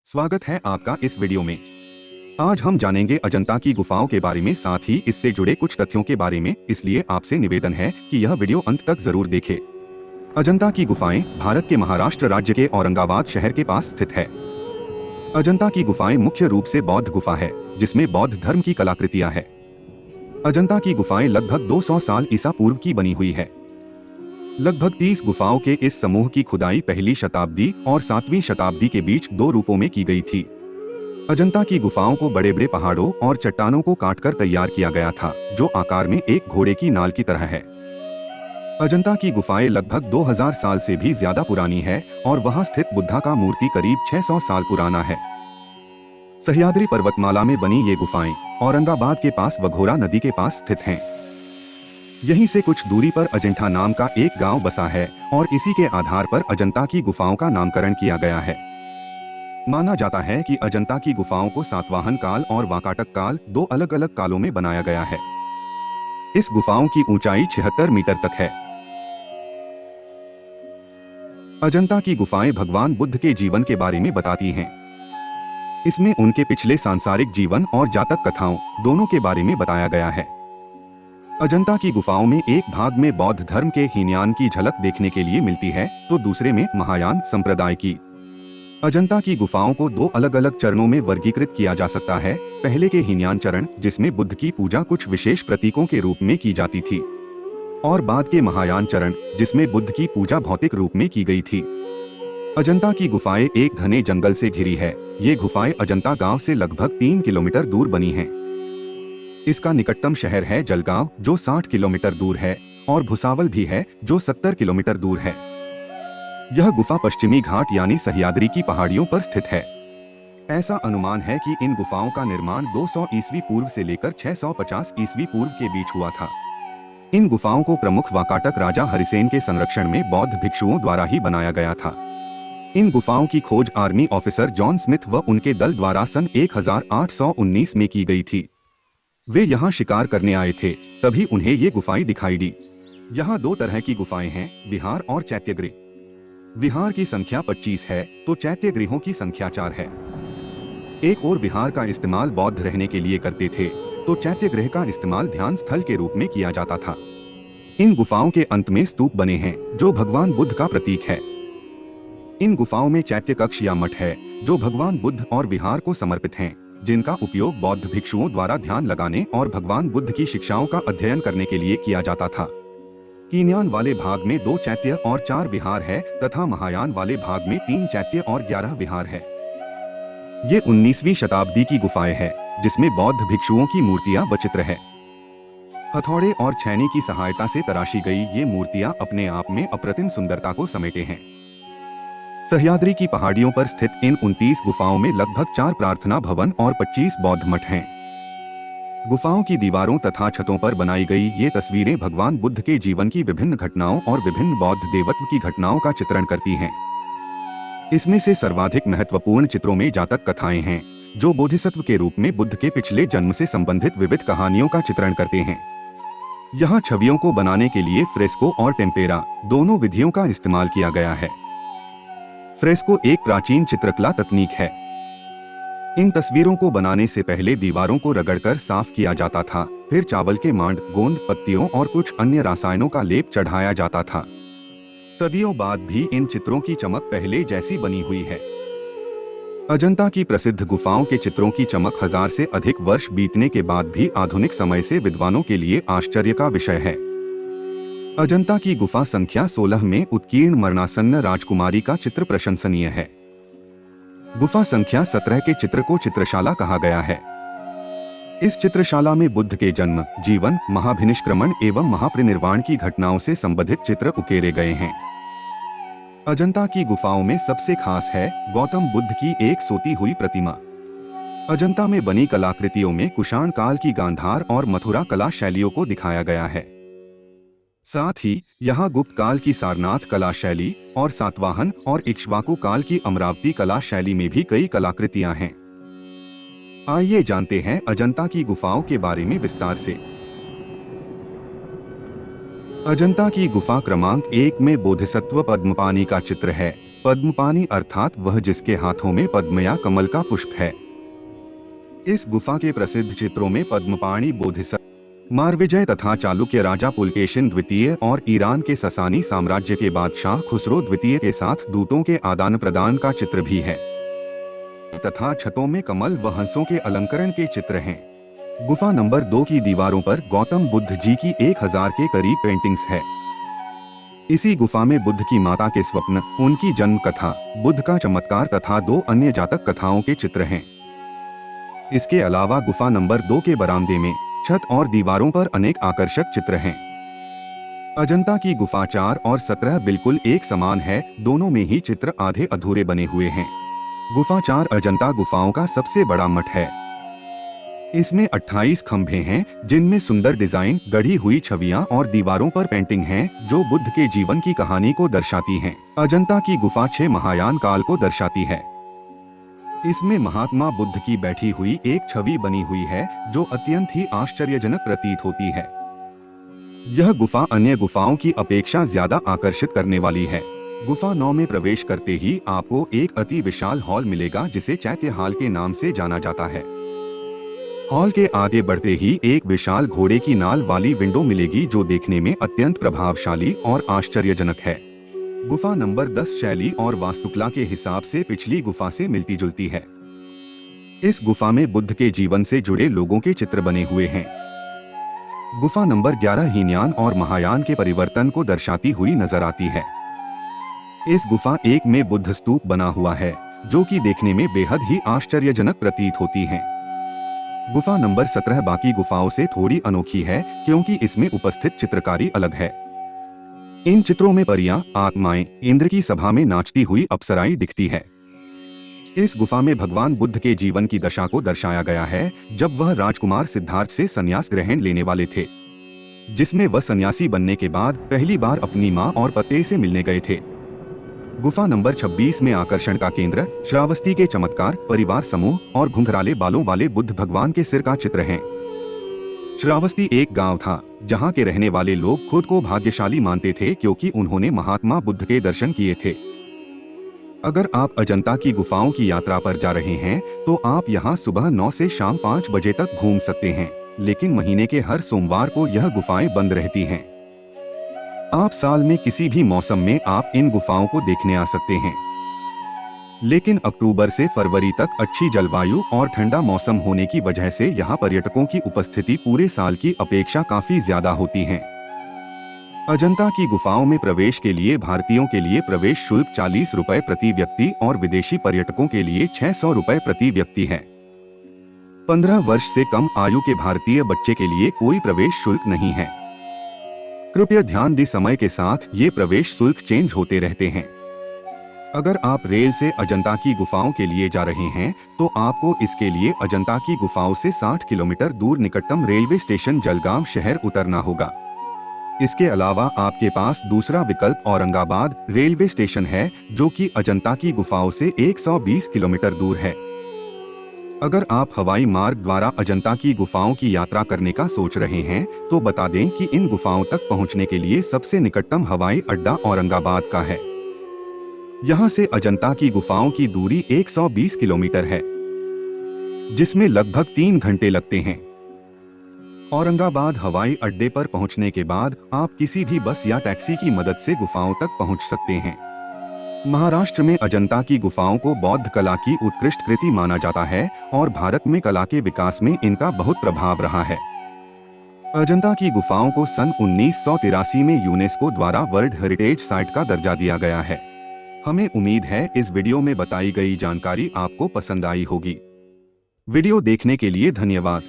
स्वागत है आपका इस वीडियो में। आज हम जानेंगे अजंता की गुफाओं के बारे में, साथ ही इससे जुड़े कुछ तथ्यों के बारे में, इसलिए आपसे निवेदन है कि यह वीडियो अंत तक जरूर देखें। अजंता की गुफाएं भारत के महाराष्ट्र राज्य के औरंगाबाद शहर के पास स्थित है। अजंता की गुफाएं मुख्य रूप से बौद्ध गुफा है, जिसमें बौद्ध धर्म की कलाकृतियां है। अजंता की गुफाएं लगभग 200 साल ईसा पूर्व की बनी हुई है। लगभग 30 गुफाओं के इस समूह की खुदाई पहली शताब्दी और 7वीं शताब्दी के बीच दो रूपों में की गई थी। अजंता की गुफाओं को बड़े बड़े पहाड़ों और चट्टानों को काटकर तैयार किया गया था, जो आकार में एक घोड़े की नाल की तरह है। अजंता की गुफाएं लगभग 2000 साल से भी ज्यादा पुरानी है और वहां स्थित बुद्धा का मूर्ति करीब 600 साल पुराना है। सह्याद्री पर्वतमाला में बनी ये गुफाएं औरंगाबाद के पास वघोरा नदी के पास स्थित हैं। यहीं से कुछ दूरी पर अजंठा नाम का एक गांव बसा है और इसी के आधार पर अजंता की गुफाओं का नामकरण किया गया है। माना जाता है कि अजंता की गुफाओं को सातवाहन काल और वाकाटक काल, दो अलग अलग कालों में बनाया गया है। इस गुफाओं की ऊंचाई 76 मीटर तक है। अजंता की गुफाएं भगवान बुद्ध के जीवन के बारे में बताती हैं। इसमें उनके पिछले सांसारिक जीवन और जातक कथाओं दोनों के बारे में बताया गया है। अजंता की गुफाओं में एक भाग में बौद्ध धर्म के हीनयान की झलक देखने के लिए मिलती है, तो दूसरे में महायान संप्रदाय की। अजंता की गुफाओं को दो अलग अलग चरणों में वर्गीकृत किया जा सकता है। पहले के हीनयान चरण, जिसमें बुद्ध की पूजा कुछ विशेष प्रतीकों के रूप में की जाती थी, और बाद के महायान चरण, जिसमें बुद्ध की पूजा भौतिक रूप में की गई थी। अजंता की गुफाएं एक घने जंगल से घिरी है। ये गुफाएं अजंता गांव से लगभग 3 किलोमीटर दूर बनी हैं। इसका निकटतम शहर है जलगांव, जो 60 किलोमीटर दूर है, और भुसावल भी है, जो 70 किलोमीटर दूर है। यह गुफा पश्चिमी घाट यानी सह्याद्री की पहाड़ियों पर स्थित है। ऐसा अनुमान है कि इन गुफाओं का निर्माण 200 ईस्वी पूर्व से लेकर 650 ईस्वी पूर्व के बीच हुआ था। इन गुफाओं को प्रमुख वाकाटक राजा हरिसेन के संरक्षण में बौद्ध भिक्षुओं द्वारा ही बनाया गया था। इन गुफाओं की खोज आर्मी ऑफिसर जॉन स्मिथ व उनके दल द्वारा सन 1819 में की गई थी। वे यहाँ शिकार करने आए थे, तभी उन्हें ये गुफाएं दिखाई दी। यहाँ दो तरह की गुफाएं हैं, विहार और चैत्यगृह। विहार की संख्या 25 है, तो चैत्यगृहों की संख्या 4 है। एक और विहार का इस्तेमाल बौद्ध रहने के लिए करते थे, तो चैत्यगृह का इस्तेमाल ध्यान स्थल के रूप में किया जाता था। इन गुफाओं के अंत में स्तूप बने हैं, जो भगवान बुद्ध का प्रतीक है। इन गुफाओं में चैत्य कक्ष या मठ है, जो भगवान बुद्ध और विहार को समर्पित हैं, जिनका उपयोग बौद्ध भिक्षुओं द्वारा ध्यान लगाने और भगवान बुद्ध की शिक्षाओं का अध्ययन करने के लिए किया जाता था। हीनयान वाले भाग में 2 चैत्य और 4 विहार है, तथा महायान वाले भाग में 3 चैत्य और 11 विहार है। ये 19वीं शताब्दी की गुफाएं है, जिसमें बौद्ध भिक्षुओं की मूर्तियां व चित्र है। हथौड़े और छैनी की सहायता से तराशी गई ये मूर्तियां अपने आप में अप्रतिम सुंदरता को समेटे हैं। सह्याद्री की पहाड़ियों पर स्थित इन 29 गुफाओं में लगभग 4 प्रार्थना भवन और 25 बौद्ध मठ हैं। गुफाओं की दीवारों तथा छतों पर बनाई गई ये तस्वीरें भगवान बुद्ध के जीवन की विभिन्न घटनाओं और विभिन्न बौद्ध देवत्व की घटनाओं का चित्रण करती हैं। इसमें से सर्वाधिक महत्वपूर्ण चित्रों में जातक कथाएं हैं, जो बोधिसत्व के रूप में बुद्ध के पिछले जन्म से संबंधित विविध कहानियों का चित्रण करते हैं। यहाँ छवियों को बनाने के लिए फ्रेस्को और टेम्पेरा दोनों विधियों का इस्तेमाल किया गया है। फ्रेस्को एक प्राचीन चित्रकला तकनीक है। इन तस्वीरों को बनाने से पहले दीवारों को रगड़कर साफ किया जाता था, फिर चावल के मांड, गोंद, पत्तियों और कुछ अन्य रसायनों का लेप चढ़ाया जाता था। सदियों बाद भी इन चित्रों की चमक पहले जैसी बनी हुई है। अजंता की प्रसिद्ध गुफाओं के चित्रों की चमक 1000 से अधिक वर्ष बीतने के बाद भी आधुनिक समय से विद्वानों के लिए आश्चर्य का विषय है। अजंता की गुफा संख्या 16 में उत्कीर्ण मरणासन्न राजकुमारी का चित्र प्रशंसनीय है। गुफा संख्या 17 के चित्र को चित्रशाला कहा गया है। इस चित्रशाला में बुद्ध के जन्म, जीवन, महाभिनिष्क्रमण एवं महापरिनिर्वाण की घटनाओं से संबंधित चित्र उकेरे गए हैं। अजंता की गुफाओं में सबसे खास है गौतम बुद्ध की एक सोती हुई प्रतिमा। अजंता में बनी कलाकृतियों में कुषाण काल की गांधार और मथुरा कला शैलियों को दिखाया गया है। साथ ही यहाँ गुप्त काल की सारनाथ कला शैली और सातवाहन और इक्ष्वाकु काल की अमरावती कला शैली में भी कई कलाकृतियां हैं। आइए जानते हैं अजंता की गुफाओं के बारे में विस्तार से। अजंता की गुफा क्रमांक 1 में बोधिसत्व पद्मपाणि का चित्र है। पद्मपाणि अर्थात वह जिसके हाथों में पद्म या कमल का पुष्प है। इस गुफा के प्रसिद्ध चित्रों में पद्मपाणि बोधिसत्व, मारविजय तथा चालुक्य राजा पुलकेशिन द्वितीय और ईरान के ससानी साम्राज्य के बादशाह खुसरो द्वितीय के साथ दूतों के आदान प्रदान का चित्र भी है तथा छतों में कमल व हंसों के अलंकरण के चित्र हैं। गुफा नंबर 2 की दीवारों पर गौतम बुद्ध जी की 1000 के करीब पेंटिंग्स है। इसी गुफा में बुद्ध की माता के स्वप्न, उनकी जन्म कथा, बुद्ध का चमत्कार तथा 2 अन्य जातक कथाओं के चित्र हैं। इसके अलावा गुफा नंबर 2 के बरामदे में छत और दीवारों पर अनेक आकर्षक चित्र हैं। अजंता की गुफा 4 और 17 बिल्कुल एक समान है, दोनों में ही चित्र आधे अधूरे बने हुए हैं। गुफा 4 अजंता गुफाओं का सबसे बड़ा मठ है। इसमें 28 खंभे हैं जिनमें सुंदर डिजाइन, गढ़ी हुई छवियां और दीवारों पर पेंटिंग हैं जो बुद्ध के जीवन की कहानी को दर्शाती हैं। अजंता की गुफा 6 महायान काल को दर्शाती है। इसमें महात्मा बुद्ध की बैठी हुई एक छवि बनी हुई है जो अत्यंत ही आश्चर्यजनक प्रतीत होती है। यह गुफा अन्य गुफाओं की अपेक्षा ज्यादा आकर्षित करने वाली है। गुफा 9 में प्रवेश करते ही आपको एक अति विशाल हॉल मिलेगा जिसे चैत्य हॉल के नाम से जाना जाता है। हॉल के आगे बढ़ते ही एक विशाल घोड़े की नाल वाली विंडो मिलेगी जो देखने में अत्यंत प्रभावशाली और आश्चर्यजनक है। गुफा नंबर 10 शैली और वास्तुकला के हिसाब से पिछली गुफा से मिलती जुलती है। इस गुफा में बुद्ध के जीवन से जुड़े लोगों के चित्र बने हुए हैं। गुफा नंबर 11 हीनयान और महायान के परिवर्तन को दर्शाती हुई नजर आती है। इस गुफा 1 में बुद्ध स्तूप बना हुआ है जो कि देखने में बेहद ही आश्चर्यजनक प्रतीत होती है। गुफा नंबर 17 बाकी गुफाओं से थोड़ी अनोखी है क्योंकि इसमें उपस्थित चित्रकारी अलग है। इन चित्रों में परियां, आत्माएं, इंद्र की सभा में नाचती हुई अप्सराएं दिखती है। इस गुफा में भगवान बुद्ध के जीवन की दशा को दर्शाया गया है जब वह राजकुमार सिद्धार्थ से संन्यास ग्रहण लेने वाले थे, जिसमें वह सन्यासी बनने के बाद पहली बार अपनी मां और पति से मिलने गए थे। गुफा नंबर 26 में आकर्षण का केंद्र श्रावस्ती के चमत्कार, परिवार समूह और घुंघराले बालों वाले बुद्ध भगवान के सिर का चित्र है। श्रावस्ती एक गांव था जहां के रहने वाले लोग खुद को भाग्यशाली मानते थे क्योंकि उन्होंने महात्मा बुद्ध के दर्शन किए थे। अगर आप अजंता की गुफाओं की यात्रा पर जा रहे हैं तो आप यहां सुबह 9 से शाम 5 बजे तक घूम सकते हैं, लेकिन महीने के हर सोमवार को यह गुफाएं बंद रहती हैं। आप साल में किसी भी मौसम में आप इन गुफाओं को देखने आ सकते हैं, लेकिन अक्टूबर से फरवरी तक अच्छी जलवायु और ठंडा मौसम होने की वजह से यहाँ पर्यटकों की उपस्थिति पूरे साल की अपेक्षा काफी ज्यादा होती है। अजंता की गुफाओं में प्रवेश के लिए भारतीयों के लिए प्रवेश शुल्क 40 रुपए प्रति व्यक्ति और विदेशी पर्यटकों के लिए 600 रुपए प्रति व्यक्ति है। 15 वर्ष से कम आयु के भारतीय बच्चे के लिए कोई प्रवेश शुल्क नहीं है। कृपया ध्यान दें, समय के साथ ये प्रवेश शुल्क चेंज होते रहते हैं। अगर आप रेल से अजंता की गुफाओं के लिए जा रहे हैं तो आपको इसके लिए अजंता की गुफाओं से 60 किलोमीटर दूर निकटतम रेलवे स्टेशन जलगांव शहर उतरना होगा। इसके अलावा आपके पास दूसरा विकल्प औरंगाबाद रेलवे स्टेशन है जो कि अजंता की गुफाओं से 120 किलोमीटर दूर है। अगर आप हवाई मार्ग द्वारा अजंता की गुफाओं की यात्रा करने का सोच रहे हैं तो बता दें कि इन गुफाओं तक पहुंचने के लिए सबसे निकटतम हवाई अड्डा औरंगाबाद का है। यहां से अजंता की गुफाओं की दूरी 120 किलोमीटर है, जिसमें लगभग 3 घंटे लगते हैं। औरंगाबाद हवाई अड्डे पर पहुंचने के बाद आप किसी भी बस या टैक्सी की मदद से गुफाओं तक पहुंच सकते हैं। महाराष्ट्र में अजंता की गुफाओं को बौद्ध कला की उत्कृष्ट कृति माना जाता है और भारत में कला के विकास में इनका बहुत प्रभाव रहा है। अजंता की गुफाओं को सन 1983 में यूनेस्को द्वारा वर्ल्ड हेरिटेज साइट का दर्जा दिया गया है। हमें उम्मीद है इस वीडियो में बताई गई जानकारी आपको पसंद आई होगी। वीडियो देखने के लिए धन्यवाद।